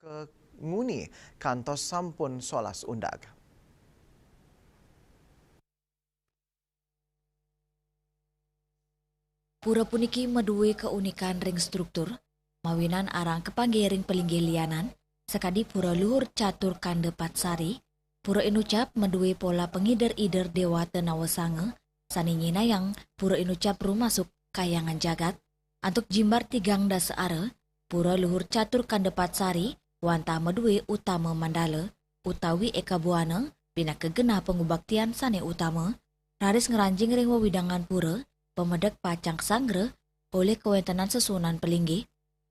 ke nguni kantos sampun solas undag. Pura puniki meduwe keunikan ring struktur, mawinan arang kepanggih ring pelinggih lianan, sekadi pura luhur catur kande patsari, pura inucap meduwe pola pengider-ider dewa tenawasange, sani nyinayang pura inucap masuk kayangan jagat, antuk jimbar tigang das are, pura luhur catur kande patsari, wanta meduwe utama mandala, utawi eka buana, pina kegena pengubaktian sane utama, raris ngeranjing ring wewidangan pura, pemedek pacang sangre oleh kewentanan sesunan pelinggih,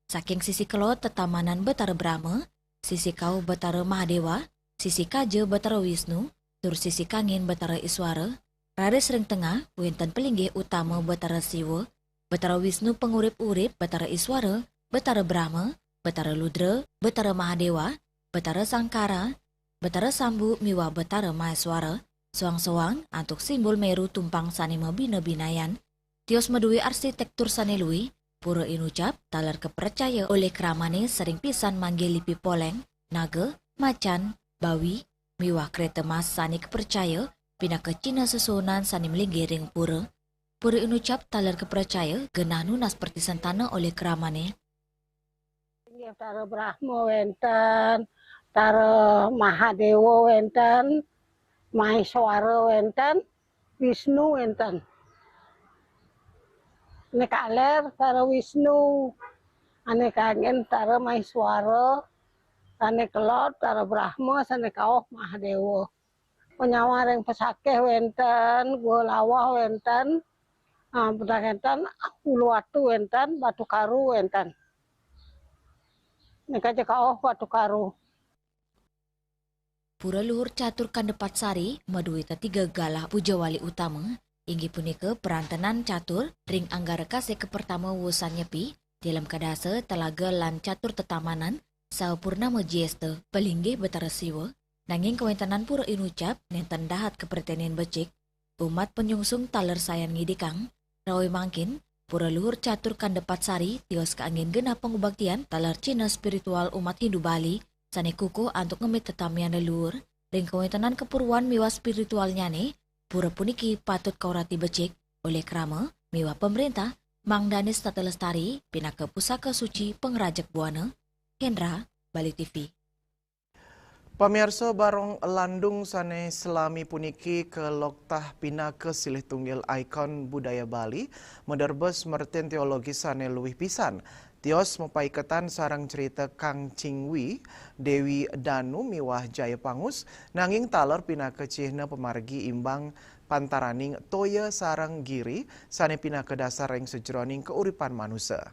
saking sisi kelot tetamanan Betara Brahma, sisi kau Betara Mahadewa, sisi kaje Betara Wisnu, tur sisi kangin Betara Iswara, raris ring tengah wenten pelinggih utama Betara Siwa, Betara Wisnu pengurip-urip Betara Iswara, Betara Brahma, Betara Ludra, Betara Mahadewa, Betara Sangkara, Betara Sambu miwa Betara Maheswara, soang-soang antuk simbol Meru tumpang sanima bina-binayan, tios meduwe arsitektur sanelui, pura inucap talar kepercaya oleh kramane sering pisan manggil lipi poleng, naga, macan, bawi, miwah kereta mas sani kepercaya, pina ke Cina susunan sani melinggiring pura. Pura inucap talar kepercaya genah nunas seperti sentana oleh kramane. Tara Brahma wenten, Tara Mahadewa wenten, Maheswara wenten, Wisnu wenten. Nek aler Tara Wisnu, ane kangen Tara Maheswara, ane kelot Tara Brahma, ane kawah Mahadewa. Penyawareng pesakeh wenten, golawah wenten, pedangenten uluwatu wenten, batu karu wenten. Nek aja kawah batu karu. Pura luhur catur kande patsari meduwe tiga galah puja wali utama, inggi punika perantenan catur ring anggara kase ke pertama wusan nyepi dalam kadase telaga lan catur tetamanan sao purnama jeste pelinggih Betara Siwa, nanging kewentanan pura inucap nenten dahat kepertenian becik umat penyungsung taler sayan ngidikang rawi mangkin pura luhur catur kande patsari tios keangin genap pengubaktian taler Cina spiritual umat Hindu Bali sane kuku antuk ngemit tetamian leluhur ring kewentanan kepuruan miwa spiritualnya nih. Pura puniki patut kaurati becik oleh krama miwa pemerintah Mang Danis Tata Lestari pina ke pusaka suci pengrajak buana. Hendra, Bali TV. Pamirsa barong landung sane selami puniki ke loktah pina ke silih tunggil ikon budaya Bali moderbes merten teologi sane luwih pisan. Tios mepaiketan sarang cerita Kang Cingwi, Dewi Danu miwah Jaya Pangus, nanging taler pina kecihna pemargi imbang pantaraning toya sarang giri, sane pina ke dasar yang sejroning keuripan manusia.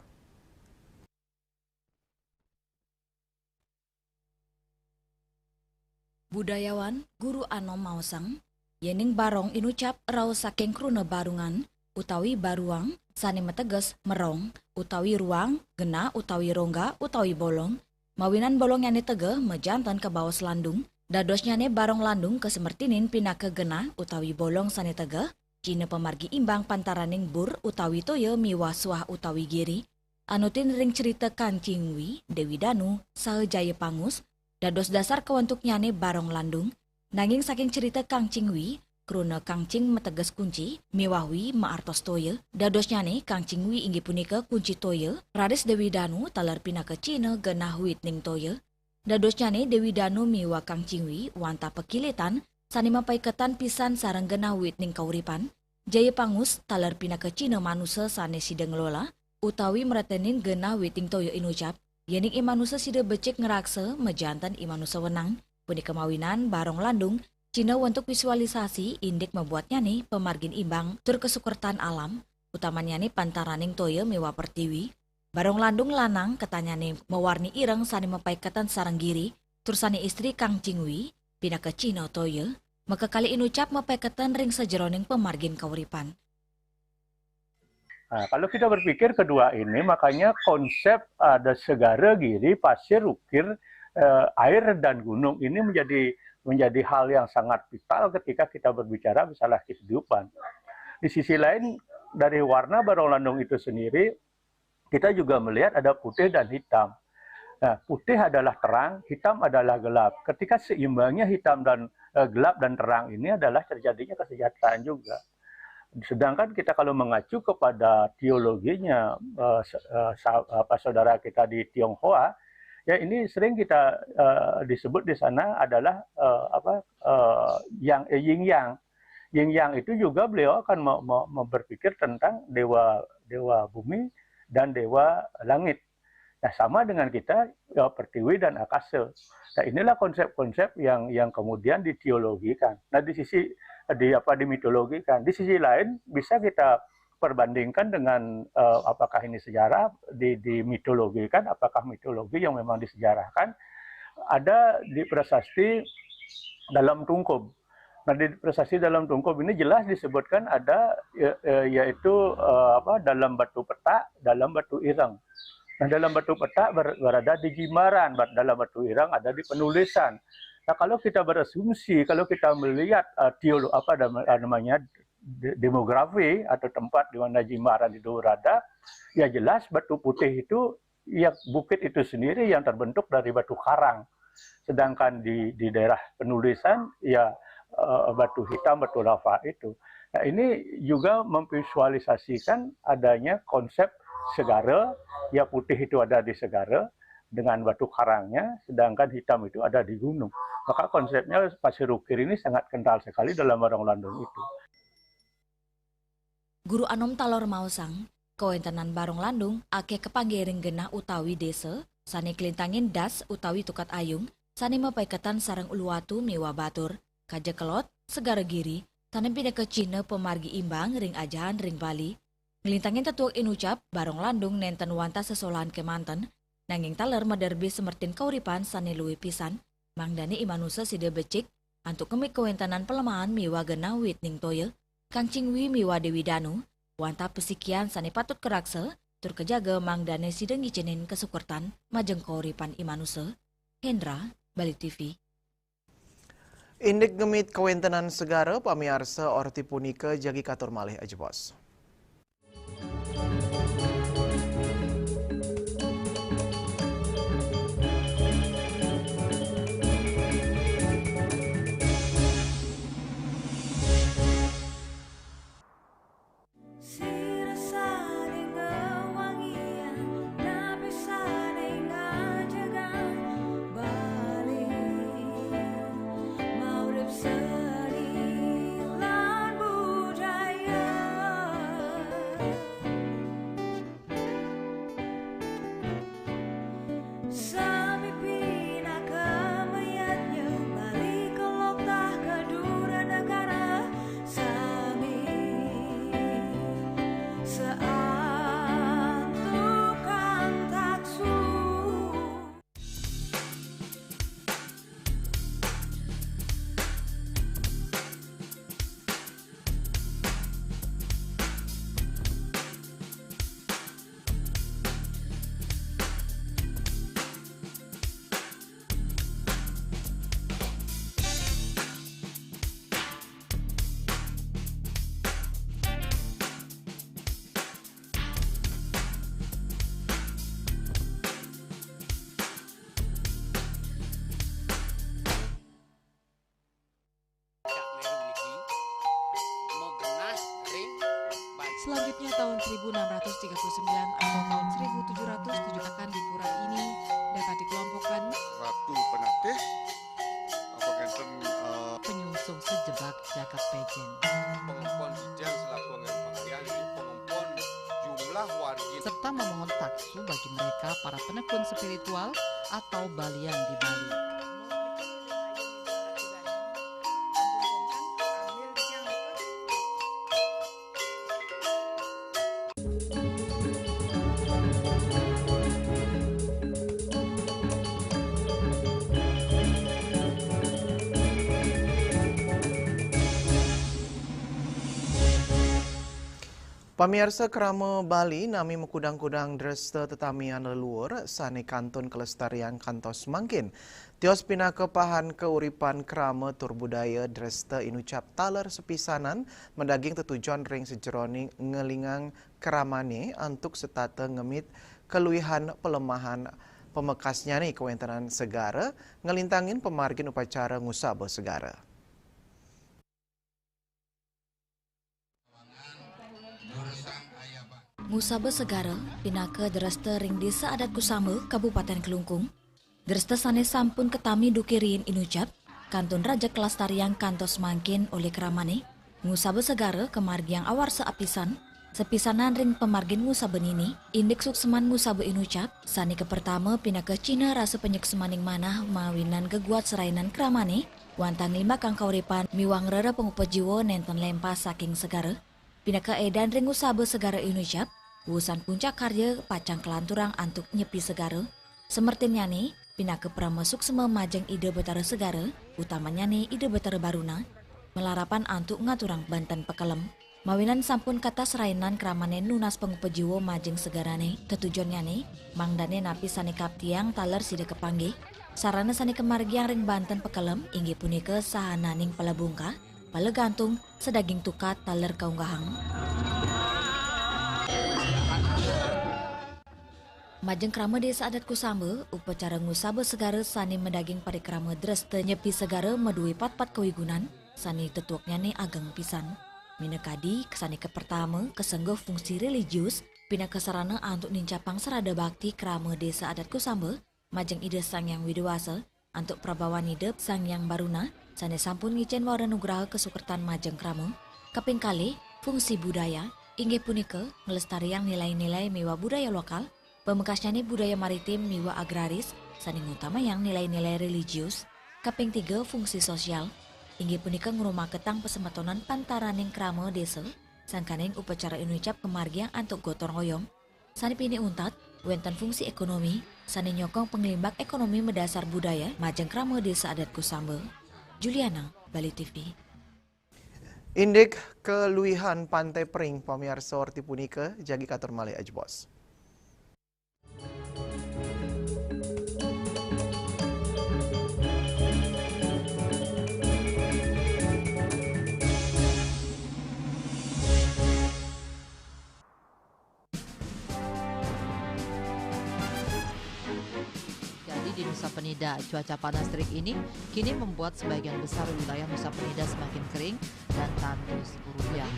Budayawan Guru Anom Mausang, yening barong inucap rau saking kruna barungan, utawi baruang, sane meteges merong, utawi ruang, gena, utawi rongga, utawi bolong, mawinan bolong yang tege mejantan ke bawah landung, dadosnya ne barong landung ke semertinin pina ke gena, utawi bolong sane tege, Cina pemargi imbang pantaraning bur, utawi toyo miwa suah utawi giri, anutin ring cerita Kang Cingwi, Dewi Danu, saha Jaya Pangus, dados dasar kewentuknya ne barong landung, nanging saking cerita Kang Cingwi, kruna Kang Cing meteges kunci, miwahwi maartos toya, dadosnya ne Kang Cingwi inggi punika kunci toya, raris Dewi Danu talar pina ke Cina genah wit ning toya, dadosnya ne Dewi Danu miwa Kang Cingwi wanta pekilitan, sani mapaiketan pisan sareng genah wit ning kauripan, Jaya Pangus talar pina ke Cina manusia sane sideng lola, utawi meretenin genah wit ning toya inucap, yening imanusa sida becek ngerakse mejantan imanusa wenang, puni kemawinan barong landung, Cina untuk visualisasi indik membuatnya nih pemargin imbang tur kesukertan alam, utamanya nih pantaraning toya miwa pertiwi, barong landung lanang katanya nih mewarni ireng sani mepaikatan sarang giri, tur sani istri Kang Cingwi, pina ke Cina toya, maka kali inucap mepaikatan ring sejeroning pemargin kauripan. Nah, kalau kita berpikir kedua ini, makanya konsep ada segara, giri, pasir, ukir, air, dan gunung ini menjadi hal yang sangat vital ketika kita berbicara masalah kehidupan. Di sisi lain, dari warna barong landung itu sendiri, kita juga melihat ada putih dan hitam. Nah, putih adalah terang, hitam adalah gelap. Ketika seimbangnya hitam dan gelap dan terang ini adalah terjadinya kesejahteraan juga. Sedangkan kita kalau mengacu kepada teologinya saudara kita di Tionghoa, ya ini sering kita disebut di sana adalah yang yin yang. Yin yang itu juga beliau akan berpikir tentang dewa bumi dan dewa langit. Nah, sama dengan kita, ya, pertiwi dan akasa. Nah, inilah konsep-konsep yang kemudian diteologikan. Nah, dimitologikan. Di sisi lain, bisa kita perbandingkan dengan apakah ini sejarah dimitologikan, apakah mitologi yang memang disejarahkan. Ada di prasasti dalam tungkub. Nah, di prasasti dalam tungkub ini jelas disebutkan ada yaitu dalam batu petak, dalam batu ireng. Nah, dalam batu petak berada di Jimbaran, dalam batu ireng ada di penulisan. Nah, kalau kita berasumsi, kalau kita melihat demografi atau tempat di mana Jimbaran itu berada, ya jelas batu putih itu, ya bukit itu sendiri yang terbentuk dari batu karang. Sedangkan di daerah penulisan, ya batu hitam, batu lava itu. Nah, ini juga memvisualisasikan adanya konsep segara, ya putih itu ada di segara dengan batu karangnya, sedangkan hitam itu ada di gunung. Maka konsepnya pasir ukir ini sangat kental sekali dalam Barong Landung itu. Guru anom talor mausang, kawentenan Barong Landung ake kepanggiring genah utawi desa, sane kelintangin das utawi tukat ayung, sane mapaiketan sarang uluwatu miwa batur, kaja kelot, segara giri, sane pindah ke Cina pemargi imbang ring ajahan ring Bali. Ngelintangin tetuak inucap, Barong Landung nenten wanta sesolahan kemanten, nanging taler maderbi semertin kauripan sane luwi pisan, mangdani imanusa sida becik, antuk kemik kewentanan pelemahan miwa genah wit ning toye, Kang Cingwi miwa Dewi Danu, wanta pesikian sane patut kerakse, tur kejaga mangdane sida ngicenin kesukertan, majeng kauripan imanusa. Hendra, Bali TV. Indik gemit kewentanan segara pamiarsa orti punika jagi katur malih aja bos. Selanjutnya tahun 1639 atau tahun 1707 akan di pura ini dapat dikelompokkan Ratu Penatih penyungsung sejebak jagat pejen. Pengempon Dijang selaku ngan pakaian di pengempon jumlah wargi Serta memohon taksu bagi mereka para penekun spiritual atau balian di Bali. Pamirsa Krama Bali nami mekudang-kudang dresta tetamian leluhur sane kantun kelestarian kantos mangkin. Tios pina kepahan keuripan krama tur budaya dresta inucap taler sepisanan mendaging tetujuan ring sejeroning ngelingang keramane antuk setata ngemit keluihan pelemahan Pemekasnya nih Kewentanan Segara ngelintangin pemargin upacara ngusaba Segara. Ngusaba Segara pinaka dereste ring desa adat Kusame, Kabupaten Kelungkung. Dereste sane sampun ketami dukirin inucap, kantun Raja Kelastariang kantos mangkin oleh keramane. Ngusaba Segara kemargiang awar seapisan, sepisanan ring pemargin ngusaba nini, indeks sukseman ngusaba inucap, sani ke pertama pinaka Cina rasa penyek semaning manah mawinan geguat serainan keramane, wantang lima kang kauripan miwang rara pengupajiwo nenten lempas saking Segara. Pinaka edan ring ngusaba Segara inucap, wusan puncak karya pacang kelanturang antuk nyepi Segara. Semertinnya nih, pinaka pramasuk semua majeng ide betara Segara, utamanya nih ide betara baruna, melarapan antuk ngaturang Banten pekelem. Mawinan sampun kata serainan keramane nunas pengupajiwo majeng Segarane, tetujonnya nih, mangdane napi sane kaptiang taler sida kepanggih, sarana sane kemargiang ring Banten pekelem, inggih punika sahananing palabungka, palegantung, sedaging tukat taler kaunggahang. Majeng krama desa adat Kusame, upacara ngusaba Segara sani mendaging pada krama dreste nyepi Segara medui pat-pat kewigunan, sani tetuaknya nih ageng pisan. Minekadi kesani ke pertama kesengguh fungsi religius, pina kesarana antuk nincapang serada bakti krama desa adat Kusame, majeng ide sang yang widewasa, antuk prabawan hidup sang yang baruna, sani sampun ngicen wara nugraha kesukertan majeng krama. Kaping kali, fungsi budaya, inggih punika ngelestariang nilai-nilai miwa budaya lokal, pemekasnya nih budaya maritim miwa agraris, saning utama yang nilai-nilai religius. Kaping 3 fungsi sosial, inggih punika ngurumah ketang pesemetonan pantaraning krama desa, sangkaning upacara inucap kemargiang antuk gotong royong. Sani pini untat, wenten fungsi ekonomi, sani nyokong penglimbak ekonomi mendasar budaya majeng krama desa adat Kusame. Juliana, Bali TV. Indik keluihan Pantai Pring pamirsa orti punika jagi katur malih ajbos. Di Nusa Penida, cuaca panas terik ini kini membuat sebagian besar wilayah Nusa Penida semakin kering dan tandus rupiah.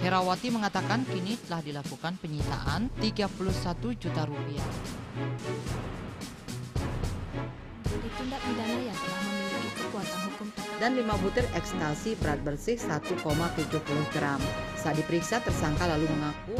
Herawati mengatakan kini telah dilakukan penyitaan 31 juta rupiah. Tindak pidana yang telah memiliki kekuatan hukum dan 5 butir ekstasi berat bersih 1,70 gram. Saat diperiksa, tersangka lalu mengaku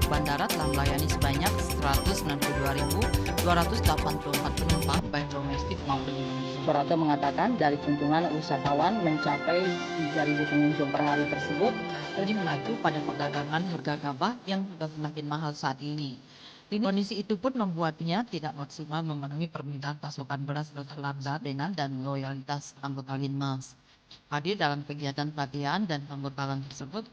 bandara telah melayani sebanyak 192.284 penumpang baik domestik maupun internasional. Suprapto mengatakan dari kunjungan wisatawan mencapai 3.000 pengunjung per hari tersebut, jadi mengacu pada perdagangan harga gabah yang sudah semakin mahal saat ini. Kondisi itu pun membuatnya tidak maksimal memenuhi permintaan pasokan beras terlambat dengan dan loyalitas anggota Linmas. Hadir dalam kegiatan pelatihan dan pembekalan tersebut,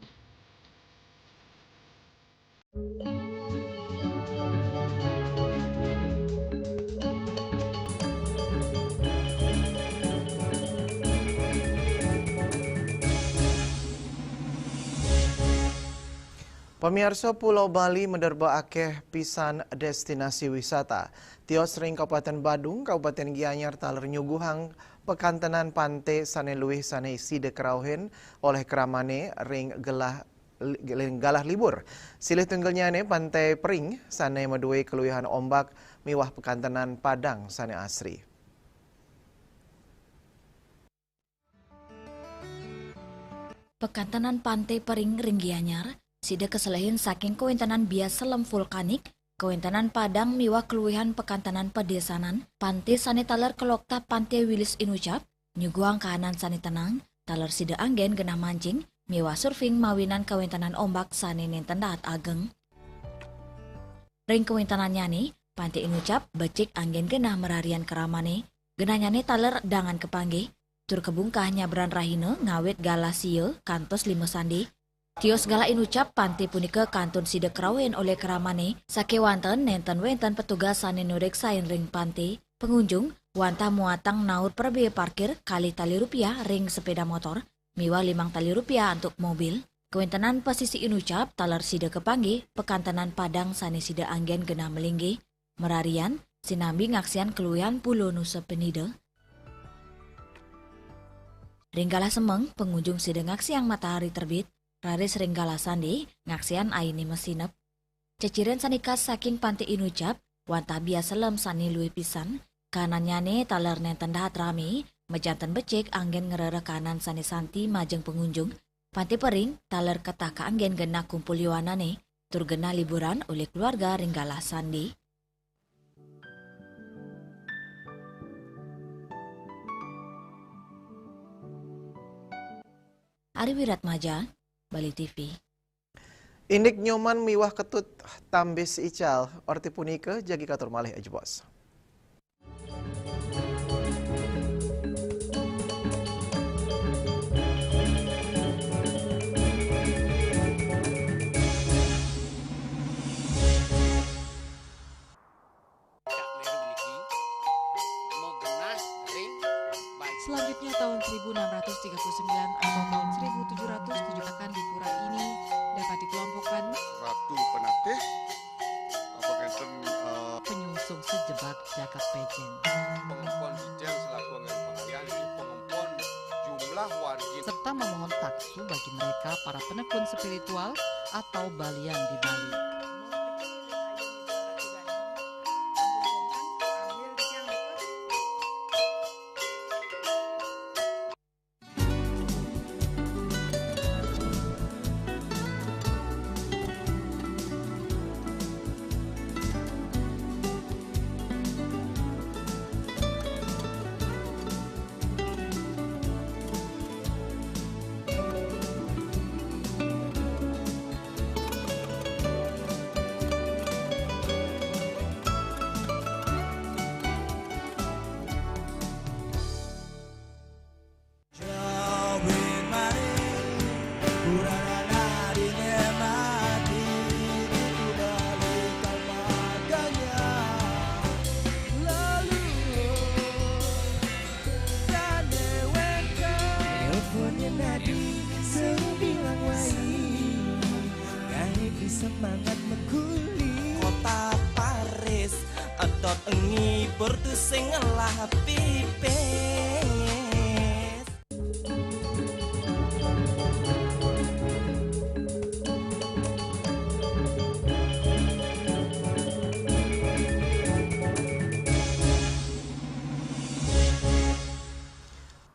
Pemirsa Pulau Bali menderba akeh pisan destinasi wisata. Tios ring Kabupaten Badung, Kabupaten Gianyar taler nyuguhang pekantenan pantai sane luwih sane side kerauhen oleh keramane ring galah libur. Silih tunggalnya ne Pantai Pring sane meduwe keluihan ombak miwah pekantenan Padang sane asri. Pekantenan Pantai Pring ring Gianyar sida keselehin saking kewentanan bias selam vulkanik, kewentanan Padang miwah keluihan pekantanan pedesanan, pantai sane taler kelokta Pantai Wilis Inucap, Nyuguang kahanan sani tenang, taler sida anggen genah mancing, mewah surfing mawinan kawentanan ombak sani nenten dahat ageng. Ring kawentanan nyani, panti inucap becik anggen genah merarian keramane, genah nyani taler dangan kepanggih, tur kebungkah nyabran rahina ngawet gala sieu kantos 5 sandi. Tios gala inucap panti punika kantun sida kerawen oleh keramane, sakewanten nenten-wenten petugas sani nureksain ring panti, pengunjung wantah muatang naur per biaya parkir kali tali rupiah ring sepeda motor, miwa 5 tali rupiah untuk mobil. Kewentenan posisi inucap talar sida kepanggih, pekantanan padang sani sida anggen genah melinggi, merarian, sinambi ngaksian keluyan pulo nusa penida. Ringgala semeng, pengunjung sida ngaksian matahari terbit, raris ringgala sandi, ngaksian aini mesinep. Ceciren sanikas saking panti inucap, wantah biasa lem sani luwih pisan, kanannyane taler nenten dahat rami, mejanten becek anggen ngerere kanan sani santi majeng pengunjung, panti pering taler ketaka anggen genah kumpul yuanane, tur genah liburan oleh keluarga ringgala sandi. Ari Wiratmaja, Bali TV. Indik nyoman miwah ketut tambis ical, orti punika jagi katur malih aja bos. Selanjutnya tahun 1639 atau tahun 1707 akan di pura ini dapat dikelompokkan Ratu Penatih apakah enten Penyungsung sejebak jagat pejen. pengempon detail selaku angin pangayan di pengempon jumlah wargi Serta memohon taksu bagi mereka para penekun spiritual atau balian di Bali. Semangat mekuli kota Paris edot engi bertu sing ngelah pipes.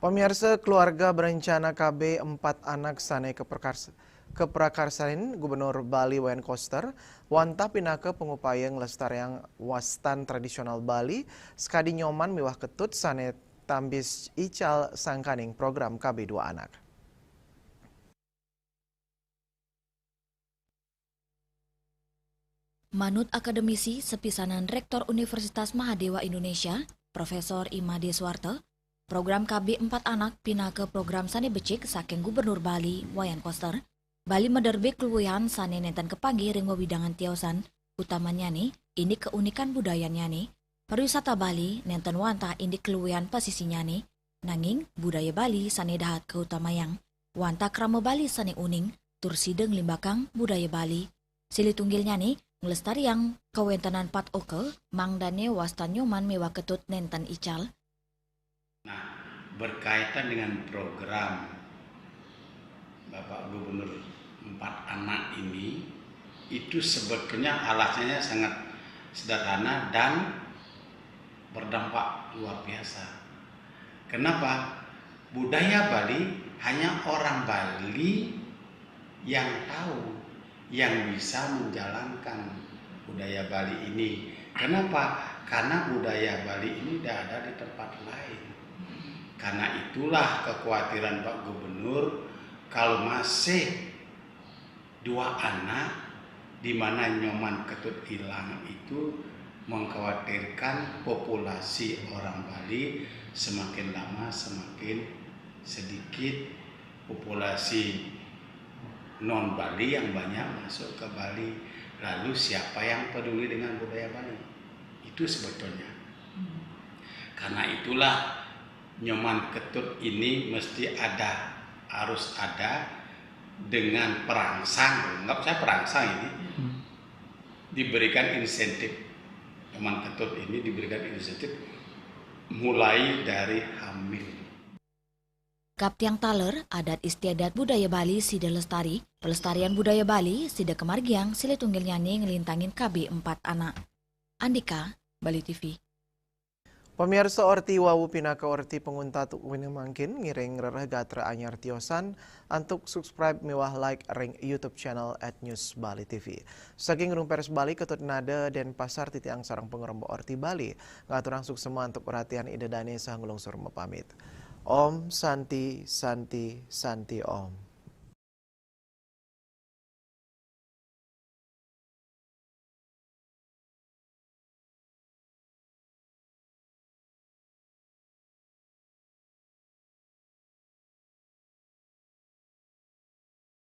Pemirsa, keluarga berencana KB 4 anak sane keprakarsaan Gubernur Bali Wayan Koster wantah pinake pengupaya ngelestarian wastan tradisional Bali sekadi nyoman miwah ketut sane tambis ical sangkaning program KB 2 anak. Manut akademisi sepisanan Rektor Universitas Mahadewa Indonesia, Profesor Imade Suwarto, program KB 4 anak pinake program sane becik saking Gubernur Bali Wayan Koster. Bali mederbe keluwihan sane nenten kepanggih ring wewidangan tiosan, utamanya nih, ini keunikan budayanya nih. Pariwisata Bali nenten wantah ini keluwihan posisinya nih, nanging budaya Bali sane dahat keutamayang, wantah krama Bali sane uning, tur sideng limbakang budaya Bali. Silitunggilnya nih, ngelestariang kawentanan pat oke, mangdane wastan nyoman mewah ketut nenten ical. Nah, berkaitan dengan program Bapak Gubernur 4 anak ini, itu sebetulnya alasannya sangat sederhana dan berdampak luar biasa. Kenapa? Budaya Bali hanya orang Bali yang tahu, yang bisa menjalankan budaya Bali ini. Kenapa? Karena budaya Bali ini tidak ada di tempat lain. Karena itulah kekhawatiran Pak Gubernur kalau masih 2 anak di mana Nyoman Ketut hilang itu mengkhawatirkan populasi orang Bali semakin lama semakin sedikit, populasi non Bali yang banyak masuk ke Bali. Lalu siapa yang peduli dengan budaya Bali? Itu sebetulnya. Karena itulah Nyoman Ketut ini mesti ada, harus ada dengan perangsang, nggak saya perangsang ini, diberikan insentif. Nyoman Ketut ini diberikan insentif mulai dari hamil. Kaptiang Taler, adat istiadat budaya Bali sida lestari, pelestarian budaya Bali sida kemargiang sile tunggil nyanyi ngelintangin KB 4 anak. Andika, Bali TV. Pemirsa orti wawu pinaka orti pengunta tuk wina mangkin ngiring rereh gatra anyar tiosan antuk subscribe mewah like ring YouTube channel @news Bali TV. Saking Rung Pers Bali Ketut Nada dan Pasar Titiang sarang pengerembo orti Bali ngaturang suksema untuk perhatian ide dane sahangulung surma pamit. Om Santi Santi Santi Om.